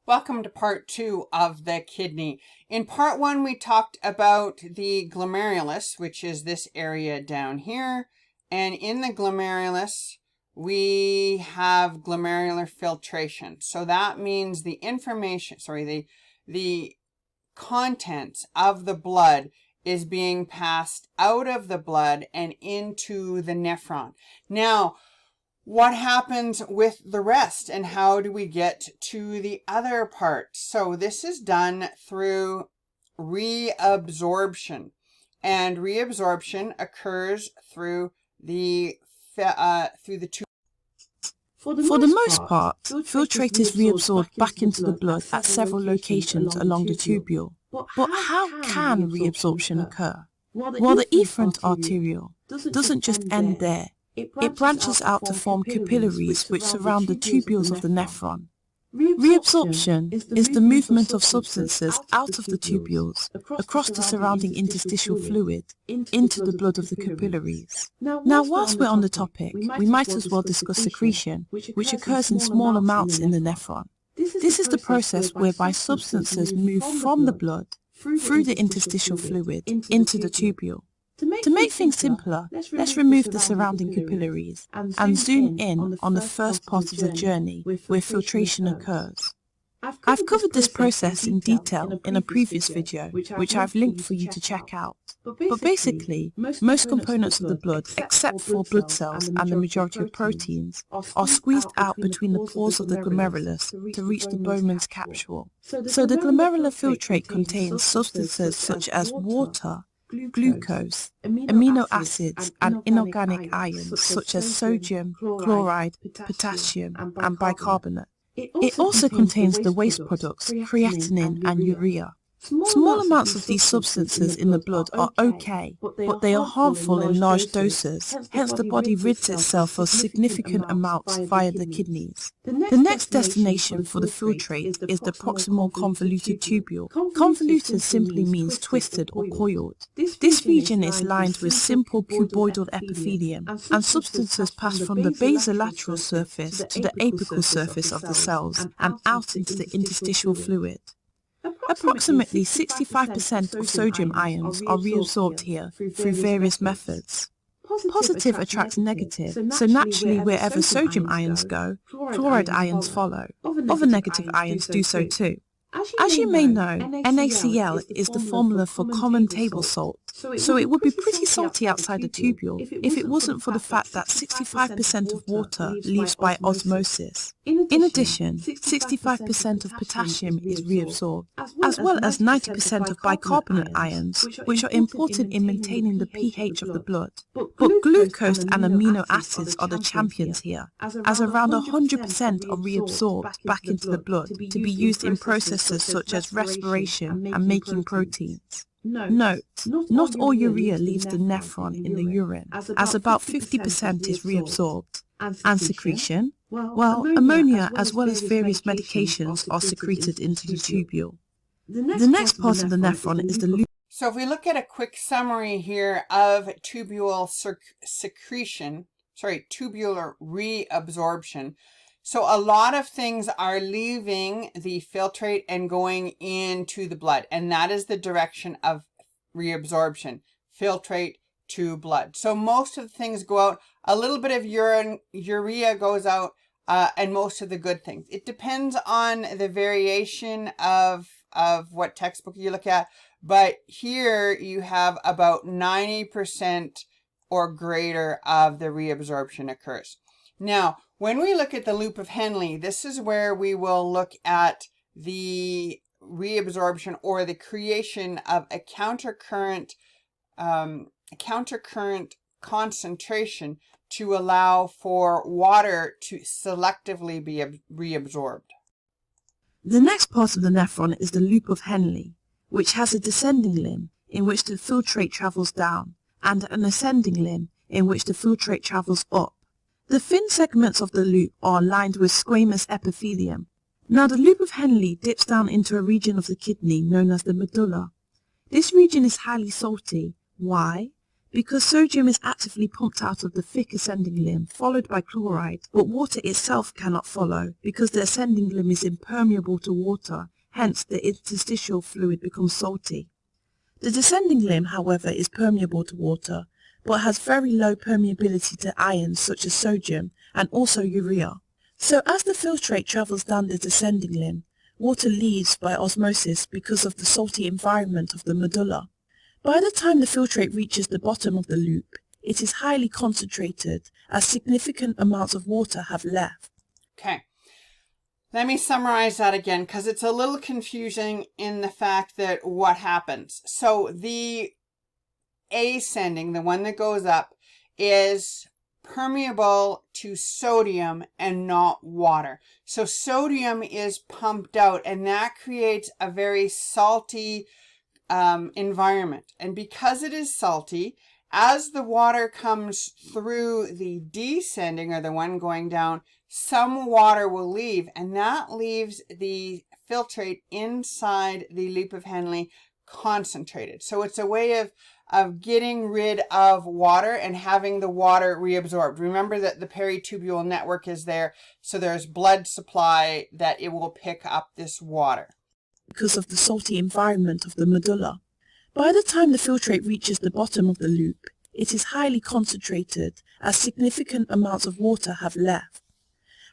Welcome to part 2 of the kidney. In part 1, we talked about the glomerulus, which is this area down here. And in the glomerulus, we have glomerular filtration. So that means the contents of the blood is being passed out of the blood and into the nephron. Now, what happens with the rest and how do we get to the other part? So this is done through reabsorption, and reabsorption occurs through the tube. For the most part, filtrate is reabsorbed back into the blood at several locations along the tubule. But how can reabsorption occur? Well, the efferent arteriole doesn't just end there. It branches out to form capillaries which surround the tubules of the nephron. Reabsorption is the movement of substances out of the tubules, across the surrounding interstitial fluid, into the blood of the capillaries. Now, whilst we're on the topic, we might as well discuss secretion, which occurs in small amounts in the nephron. This is the process whereby substances move from the blood, through the interstitial fluid, into the tubule. To make things simpler, let's remove the surrounding capillaries and zoom in on the first part of the journey where filtration occurs. I've covered this process in detail in a previous video, which I've linked for you to check out. But basically, most components of the blood, except for blood cells and the majority of proteins, are squeezed out between the pores of the glomerulus to reach the Bowman's capsule. So the glomerular filtrate contains substances such as water, glucose, amino acids, and inorganic ions such as sodium, chloride, potassium, and bicarbonate. It also contains the waste products, creatinine and urea. Small amounts of these substances in the blood are okay, but they are harmful in large doses, hence the body rids itself of significant amounts via the kidneys. The next destination for the filtrate is the proximal convoluted tubule. Convoluted simply means twisted or coiled. This region is lined with simple cuboidal epithelium, and substances pass from the basolateral surface to the apical surface of the cells and out into the interstitial fluid. Approximately 65% of sodium ions are reabsorbed here through various methods. Positive attracts negative, so naturally wherever sodium ions go, chloride ions follow. Other negative ions do so too. As you may know, NaCl is the formula for common table salt, so it would be pretty salty outside the tubule if it wasn't for the fact that 65% of water leaves by osmosis. In addition, 65% of potassium is reabsorbed, as well as 90% of bicarbonate ions, which are important in maintaining the pH of the blood. But glucose and amino acids are the champions here, as around 100% are reabsorbed back into the blood to be used in processes such as respiration and making proteins. Note, not all urea leaves the nephron in the urine, as about 50% is reabsorbed. And secretion? Well, ammonia as well as various medications are secreted into the tubule. The next part of the nephron is the loop. So if we look at a quick summary here of tubular reabsorption. So a lot of things are leaving the filtrate and going into the blood, and that is the direction of reabsorption, filtrate to blood. So most of the things go out, a little bit of urea goes out, and most of the good things. It depends on the variation of what textbook you look at, but here you have about 90% or greater of the reabsorption occurs. Now, when we look at the loop of Henle, this is where we will look at the reabsorption or the creation of a countercurrent concentration to allow for water to selectively be reabsorbed. The next part of the nephron is the loop of Henle, which has a descending limb in which the filtrate travels down, and an ascending limb in which the filtrate travels up. The thin segments of the loop are lined with squamous epithelium. Now the loop of Henle dips down into a region of the kidney known as the medulla. This region is highly salty. Why? because sodium is actively pumped out of the thick ascending limb, followed by chloride, but water itself cannot follow because the ascending limb is impermeable to water, hence the interstitial fluid becomes salty. The descending limb, however, is permeable to water, but has very low permeability to ions such as sodium and also urea. So as the filtrate travels down the descending limb, water leaves by osmosis because of the salty environment of the medulla. By the time the filtrate reaches the bottom of the loop, it is highly concentrated as significant amounts of water have left. Okay. Let me summarize that again because it's a little confusing in the fact that what happens. So the ascending, the one that goes up, is permeable to sodium and not water. So sodium is pumped out and that creates a very salty environment. And because it is salty, as the water comes through the descending, or the one going down, some water will leave, and that leaves the filtrate inside the loop of Henle concentrated. So it's a way of getting rid of water and having the water reabsorbed. Remember that the peritubule network is there, so there's blood supply that it will pick up this water. Because of the salty environment of the medulla. By the time the filtrate reaches the bottom of the loop, it is highly concentrated as significant amounts of water have left.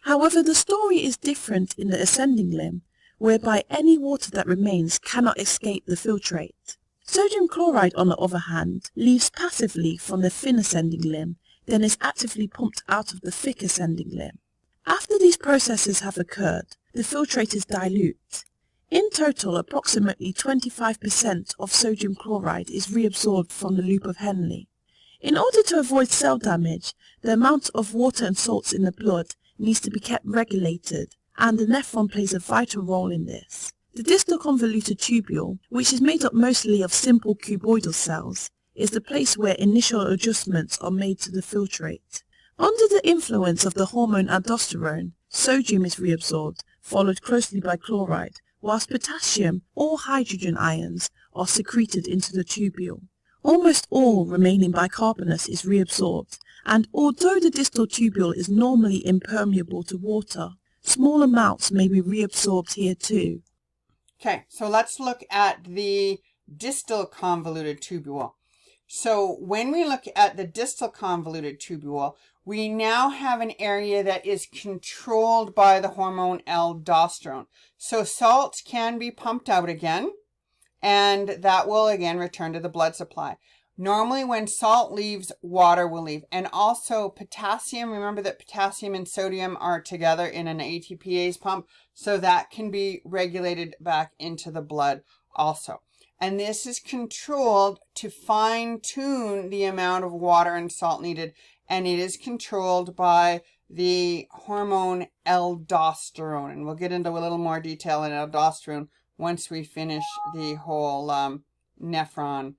However, the story is different in the ascending limb, whereby any water that remains cannot escape the filtrate. Sodium chloride, on the other hand, leaves passively from the thin ascending limb, then is actively pumped out of the thick ascending limb. After these processes have occurred, the filtrate is dilute. In total, approximately 25% of sodium chloride is reabsorbed from the loop of Henle. In order to avoid cell damage, the amount of water and salts in the blood needs to be kept regulated, and the nephron plays a vital role in this. The distal convoluted tubule, which is made up mostly of simple cuboidal cells, is the place where initial adjustments are made to the filtrate. Under the influence of the hormone aldosterone, sodium is reabsorbed, followed closely by chloride, whilst potassium or hydrogen ions are secreted into the tubule. Almost all remaining bicarbonate is reabsorbed, and although the distal tubule is normally impermeable to water, small amounts may be reabsorbed here too. Okay, so let's look at the distal convoluted tubule. So when we look at the distal convoluted tubule, we now have an area that is controlled by the hormone aldosterone. So salts can be pumped out again, and that will again return to the blood supply. Normally when salt leaves, water will leave. And also potassium, remember that potassium and sodium are together in an ATPase pump, so that can be regulated back into the blood also. And this is controlled to fine-tune the amount of water and salt needed, and it is controlled by the hormone aldosterone. And we'll get into a little more detail in aldosterone once we finish the whole nephron.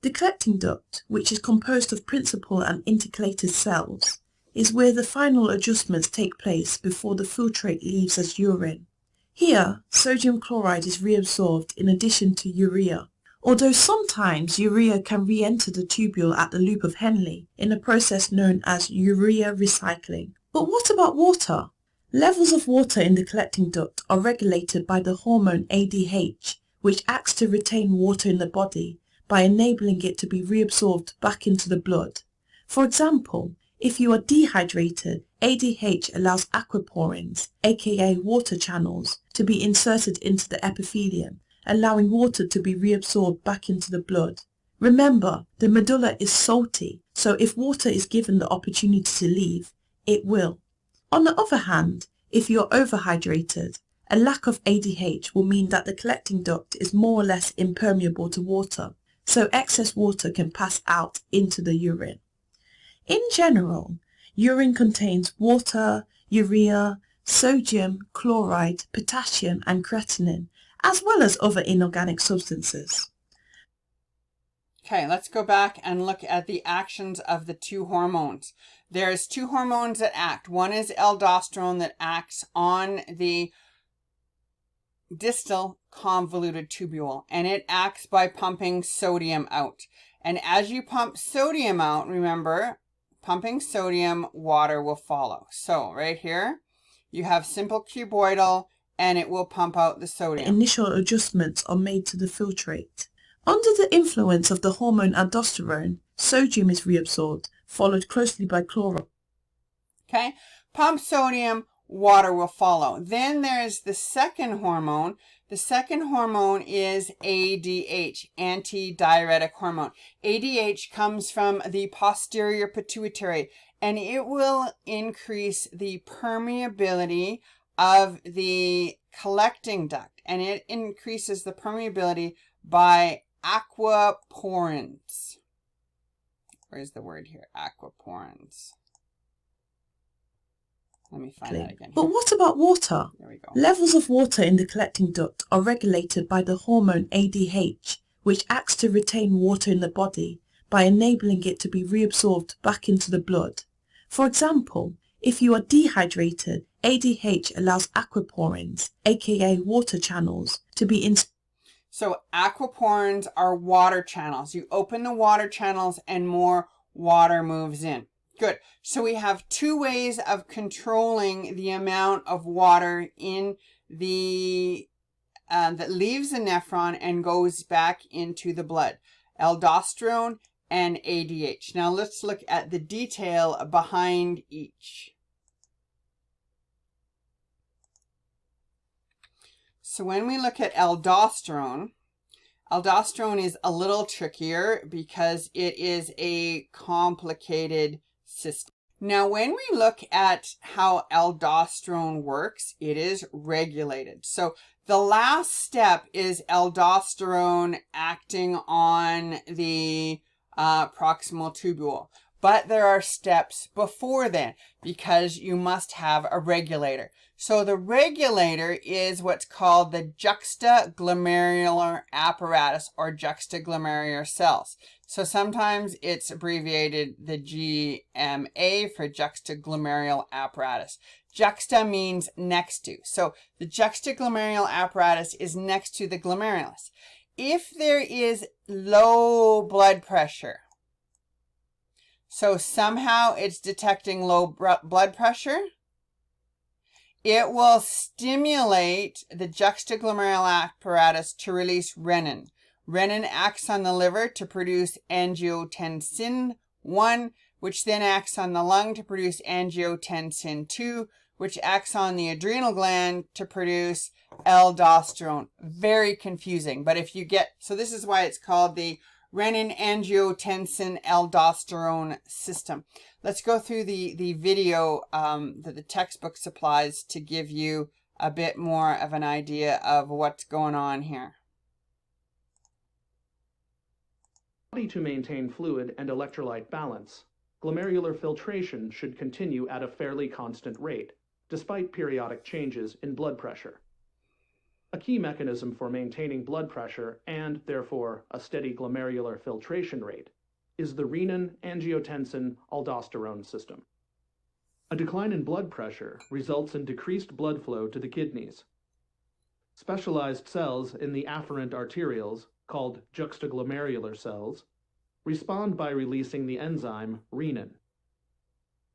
The collecting duct, which is composed of principal and intercalated cells, is where the final adjustments take place before the filtrate leaves as urine. Here, sodium chloride is reabsorbed in addition to urea, although sometimes urea can re-enter the tubule at the loop of Henle in a process known as urea recycling. But what about water? Levels of water in the collecting duct are regulated by the hormone ADH, which acts to retain water in the body by enabling it to be reabsorbed back into the blood. For example, if you are dehydrated, ADH allows aquaporins, aka water channels, to be inserted into the epithelium, allowing water to be reabsorbed back into the blood. Remember, the medulla is salty, so if water is given the opportunity to leave, it will. On the other hand, if you are overhydrated, a lack of ADH will mean that the collecting duct is more or less impermeable to water, so excess water can pass out into the urine. In general, urine contains water, urea, sodium, chloride, potassium and creatinine, as well as other inorganic substances. Okay, let's go back and look at the actions of the two hormones. There's two hormones that act. One is aldosterone that acts on the distal convoluted tubule, and it acts by pumping sodium out. And as you pump sodium out, remember, pumping sodium, water will follow. So right here, you have simple cuboidal, and it will pump out the sodium. Initial adjustments are made to the filtrate. Under the influence of the hormone aldosterone, sodium is reabsorbed, followed closely by chloride. Okay, pump sodium, water will follow. Then there's the second hormone. The second hormone is ADH, Antidiuretic Hormone. ADH comes from the posterior pituitary, and it will increase the permeability of the collecting duct, and it increases the permeability by aquaporins. Where's the word here? Aquaporins. Let me find that again. But what about water? There we go. Levels of water in the collecting duct are regulated by the hormone ADH, which acts to retain water in the body by enabling it to be reabsorbed back into the blood. For example, if you are dehydrated, ADH allows aquaporins, aka water channels, to be in. So aquaporins are water channels. You open the water channels and more water moves in. Good. So we have two ways of controlling the amount of water in the that leaves the nephron and goes back into the blood. Aldosterone and ADH. Now let's look at the detail behind each. So when we look at aldosterone, aldosterone is a little trickier because it is a complicated system. Now, when we look at how aldosterone works, it is regulated. So the last step is aldosterone acting on the proximal tubule. But there are steps before then because you must have a regulator. So the regulator is what's called the juxtaglomerular apparatus or juxtaglomerular cells. So sometimes it's abbreviated the GMA for juxtaglomerular apparatus. Juxta means next to. So the juxtaglomerular apparatus is next to the glomerulus. If there is low blood pressure, so somehow it's detecting low blood pressure, it will stimulate the juxtaglomerular apparatus to release renin. Renin acts on the liver to produce angiotensin 1, which then acts on the lung to produce angiotensin 2, which acts on the adrenal gland to produce aldosterone. Very confusing, but if you get, so this is why it's called the Renin-Angiotensin aldosterone system. Let's go through the video that the textbook supplies to give you a bit more of an idea of what's going on here. To maintain fluid and electrolyte balance, glomerular filtration should continue at a fairly constant rate, despite periodic changes in blood pressure. A key mechanism for maintaining blood pressure and, therefore, a steady glomerular filtration rate is the renin-angiotensin aldosterone system. A decline in blood pressure results in decreased blood flow to the kidneys. Specialized cells in the afferent arterioles, called juxtaglomerular cells, respond by releasing the enzyme renin.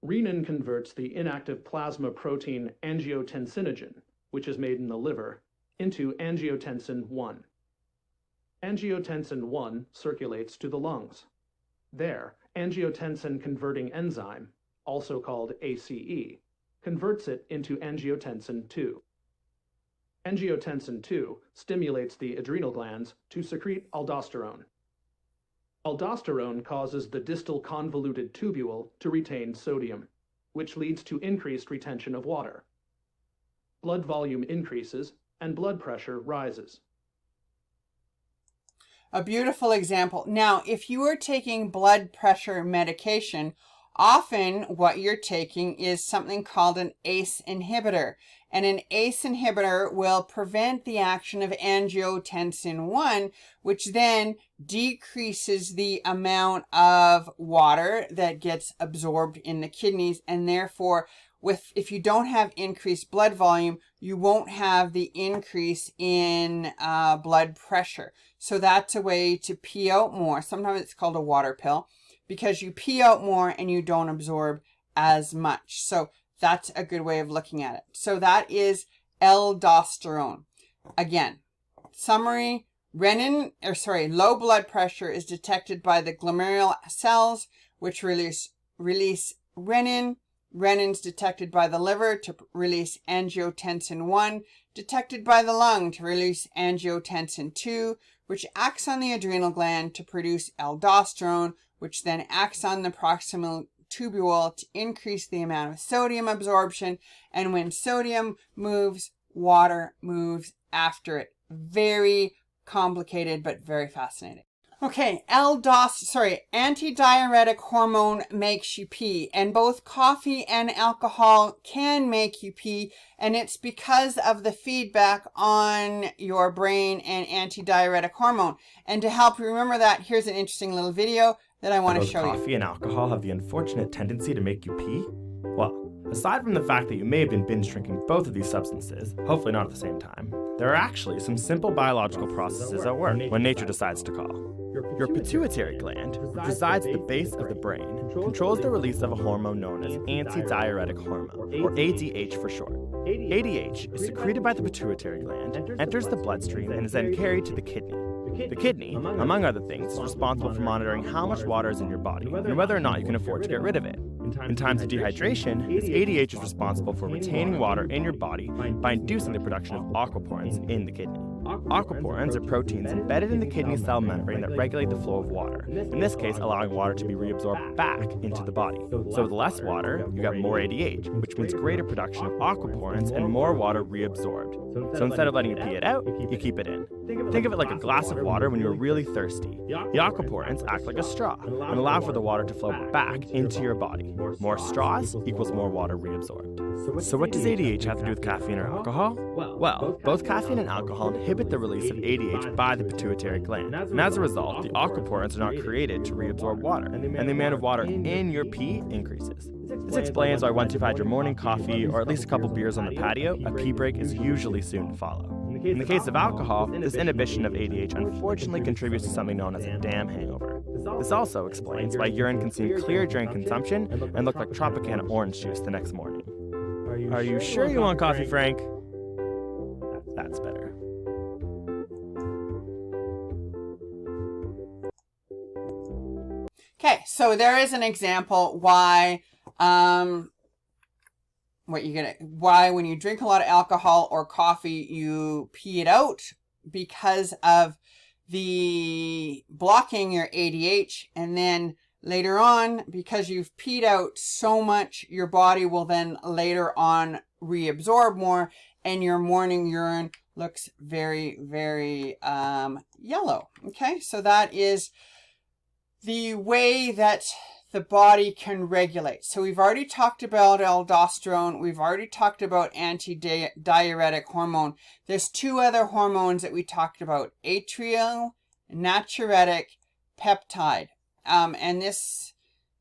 Renin converts the inactive plasma protein angiotensinogen, which is made in the liver, into angiotensin 1. Angiotensin 1 circulates to the lungs. There, angiotensin-converting enzyme, also called ACE, converts it into angiotensin 2. Angiotensin 2 stimulates the adrenal glands to secrete aldosterone. Aldosterone causes the distal convoluted tubule to retain sodium, which leads to increased retention of water. Blood volume increases and blood pressure rises. A beautiful example. Now, if you are taking blood pressure medication, often what you're taking is something called an ACE inhibitor. And an ACE inhibitor will prevent the action of angiotensin 1, which then decreases the amount of water that gets absorbed in the kidneys, and therefore if you don't have increased blood volume, you won't have the increase in blood pressure. So that's a way to pee out more. Sometimes it's called a water pill, because you pee out more and you don't absorb as much. So that's a good way of looking at it. So that is aldosterone. Again, summary, low blood pressure is detected by the glomerular cells, which release renin. Renin's detected by the liver to release angiotensin 1, detected by the lung to release angiotensin 2, which acts on the adrenal gland to produce aldosterone, which then acts on the proximal tubule to increase the amount of sodium absorption. And when sodium moves, water moves after it. Very complicated, but very fascinating. Okay, antidiuretic hormone makes you pee, and both coffee and alcohol can make you pee, and it's because of the feedback on your brain and antidiuretic hormone. And to help you remember that, here's an interesting little video that I want to show you. Both coffee and alcohol have the unfortunate tendency to make you pee? Well, aside from the fact that you may have been binge drinking both of these substances, hopefully not at the same time, there are actually some simple biological processes at work when nature decides to call. Your pituitary gland, which resides at the base of the brain, controls the release of a hormone known as antidiuretic hormone, or ADH for short. ADH is secreted by the pituitary gland, enters the bloodstream, and is then carried to the kidney. The kidney, among other things, is responsible for monitoring how much water is in your body and whether or not you can afford to get rid of it. In times of dehydration, this ADH is responsible for retaining water in your body by inducing the production of aquaporins in the kidney. Aquaporins are proteins embedded in the kidney cell membrane that regulate the flow of water, in this case allowing water to be reabsorbed back into the body. So with less water, you get more ADH, which means greater production of aquaporins and more water reabsorbed. So instead of letting you pee it out, you keep it in. Think of it like a glass of water when you're really thirsty. The aquaporins act like a straw and allow for the water to flow back into your body. More straws equals more water reabsorbed. So what does ADH have to do with caffeine or alcohol? Well, both caffeine and alcohol inhibit the release of ADH by the pituitary gland. And as a result, the aquaporins are not created to reabsorb water, and the amount of water in your pee increases. This explains why once you've had your morning coffee or at least a couple beers on the patio, a pee break is usually soon to follow. In the case of alcohol, this inhibition of ADH unfortunately contributes to something known as a damn hangover. This also explains why urine can seem clear during consumption and look like Tropicana orange juice the next morning. Are you sure you want coffee, Frank? That's better. Okay, so there is an example why why when you drink a lot of alcohol or coffee, you pee it out, because of the blocking your ADH, and then later on, because you've peed out so much, your body will then later on reabsorb more, and your morning urine looks very, very yellow. Okay, so that is the way that the body can regulate. So we've already talked about aldosterone. We've already talked about antidiuretic hormone. There's two other hormones that we talked about: atrial natriuretic peptide. And this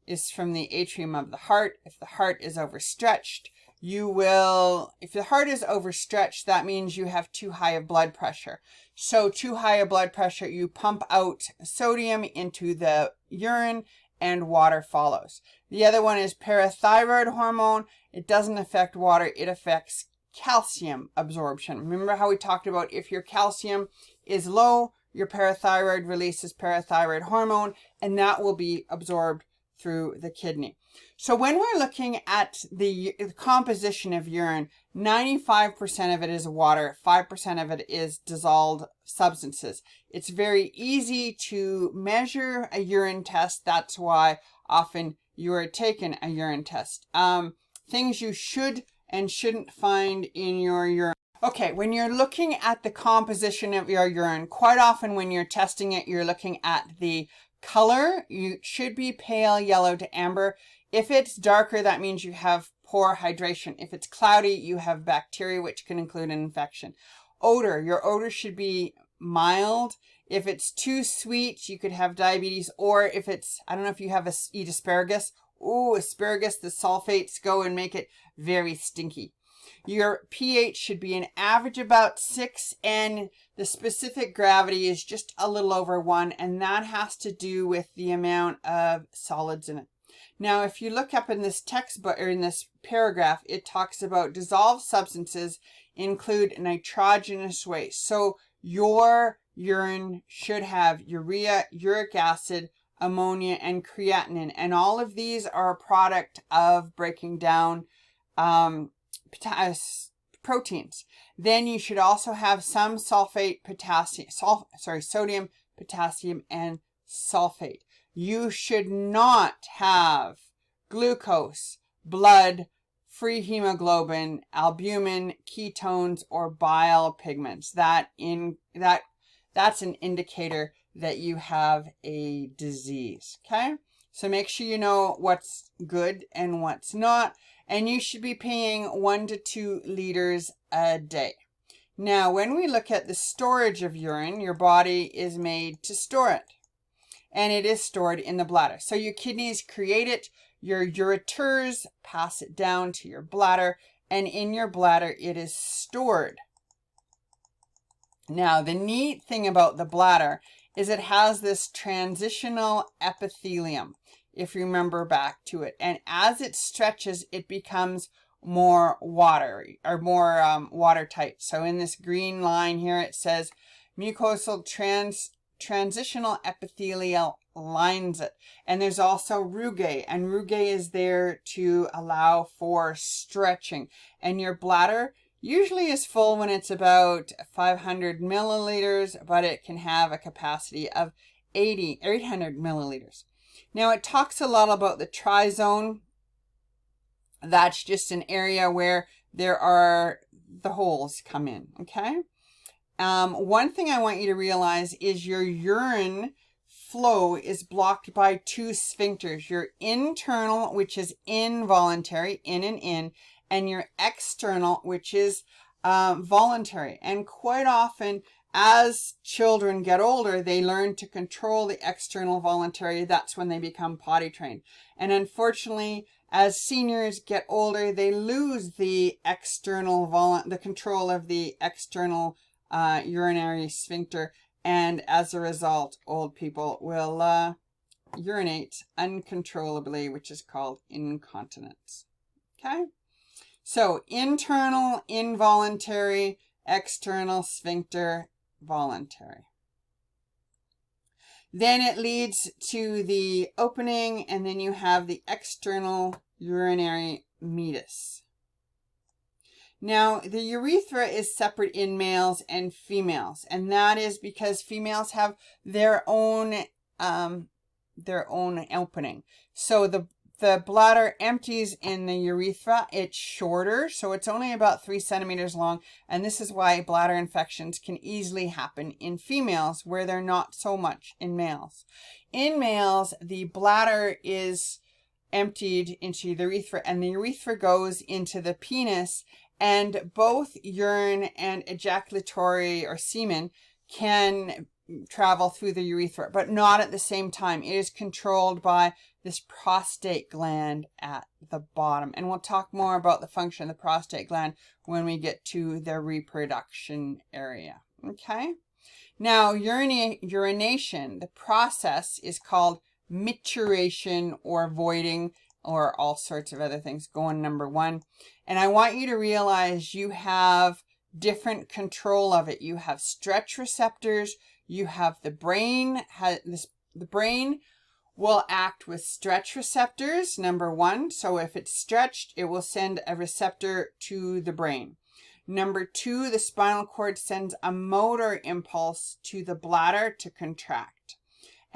is from the atrium of the heart. If the heart is overstretched, if the heart is overstretched, that means you have too high of blood pressure. So too high of blood pressure, you pump out sodium into the urine and water follows. The other one is parathyroid hormone. It doesn't affect water, it affects calcium absorption. Remember how we talked about if your calcium is low, your parathyroid releases parathyroid hormone, and that will be absorbed through the kidney. So when we're looking at the composition of urine, 95% of it is water, 5% of it is dissolved substances. It's very easy to measure a urine test. That's why often you are taking a urine test. Things you should and shouldn't find in your urine. Okay, when you're looking at the composition of your urine, quite often when you're testing it, you're looking at the color. You should be pale yellow to amber. If it's darker, that means you have poor hydration. If it's cloudy, you have bacteria, which can include an infection. Odor, your odor should be mild. If it's too sweet, you could have diabetes, or if it's, I don't know if you eat asparagus, ooh, asparagus, the sulfates go and make it very stinky. Your pH should be an average about 6, and the specific gravity is just a little over 1, and that has to do with the amount of solids in it. Now, if you look up in this textbook or in this paragraph, it talks about dissolved substances include nitrogenous waste. So your urine should have urea, uric acid, ammonia, and creatinine, and all of these are a product of breaking down proteins. Then you should also have some sulfate, potassium, sodium, potassium, and sulfate. You should not have glucose, blood, free hemoglobin, albumin, ketones, or bile pigments. That's an indicator that you have a disease. Okay, so make sure you know what's good and what's not, and you should be paying 1 to 2 liters a day. Now, when we look at the storage of urine, your body is made to store it, and it is stored in the bladder. So your kidneys create it, your ureters pass it down to your bladder, and in your bladder it is stored. Now, the neat thing about the bladder is it has this transitional epithelium, if you remember back to it. And as it stretches, it becomes more watery, or more watertight. So in this green line here, it says mucosal transitional epithelial lines it. And there's also rugae, and rugae is there to allow for stretching. And your bladder usually is full when it's about 500 milliliters, but it can have a capacity of 800 milliliters. Now, it talks a lot about the trizone. That's just an area where there are the holes come in, okay? One thing I want you to realize is your urine flow is blocked by 2 sphincters. Your internal, which is involuntary, in, and your external, which is voluntary. And quite often, as children get older, they learn to control the external voluntary. That's when they become potty trained. And unfortunately, as seniors get older, they lose the external the control of the external urinary sphincter, and as a result, old people will urinate uncontrollably, which is called incontinence. Okay, so internal, involuntary, external sphincter, voluntary. Then it leads to the opening, and then you have the external urinary meatus. Now, the urethra is separate in males and females, and that is because females have their own opening. So the bladder empties in the urethra. It's shorter, so it's only about 3 centimeters long, and this is why bladder infections can easily happen in females where they're not so much in males. In males, the bladder is emptied into the urethra, and the urethra goes into the penis, and both urine and ejaculatory or semen can travel through the urethra, but not at the same time. It is controlled by this prostate gland at the bottom. And we'll talk more about the function of the prostate gland when we get to the reproduction area. Okay? Now, urination, the process is called mituration or voiding, or all sorts of other things, going number 1. And I want you to realize you have different control of it. You have stretch receptors, you have the brain. The brain will act with stretch receptors, number 1. So if it's stretched, it will send a receptor to the brain. Number 2, the spinal cord sends a motor impulse to the bladder to contract.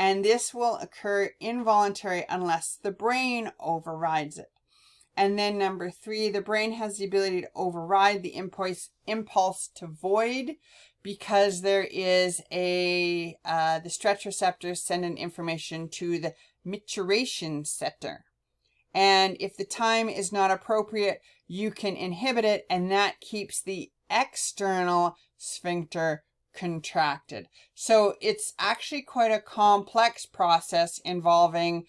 And this will occur involuntary unless the brain overrides it. And then number 3, the brain has the ability to override the impulse to void, because there is the stretch receptors send an information to the mituration center. And if the time is not appropriate, you can inhibit it, and that keeps the external sphincter contracted. So it's actually quite a complex process involving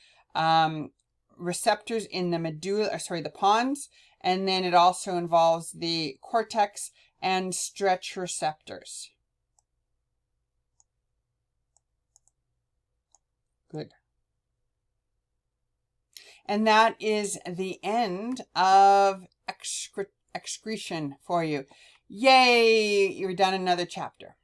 receptors in the medulla, the pons, and then it also involves the cortex and stretch receptors. Good. And that is the end of excretion for you. Yay! You're done another chapter.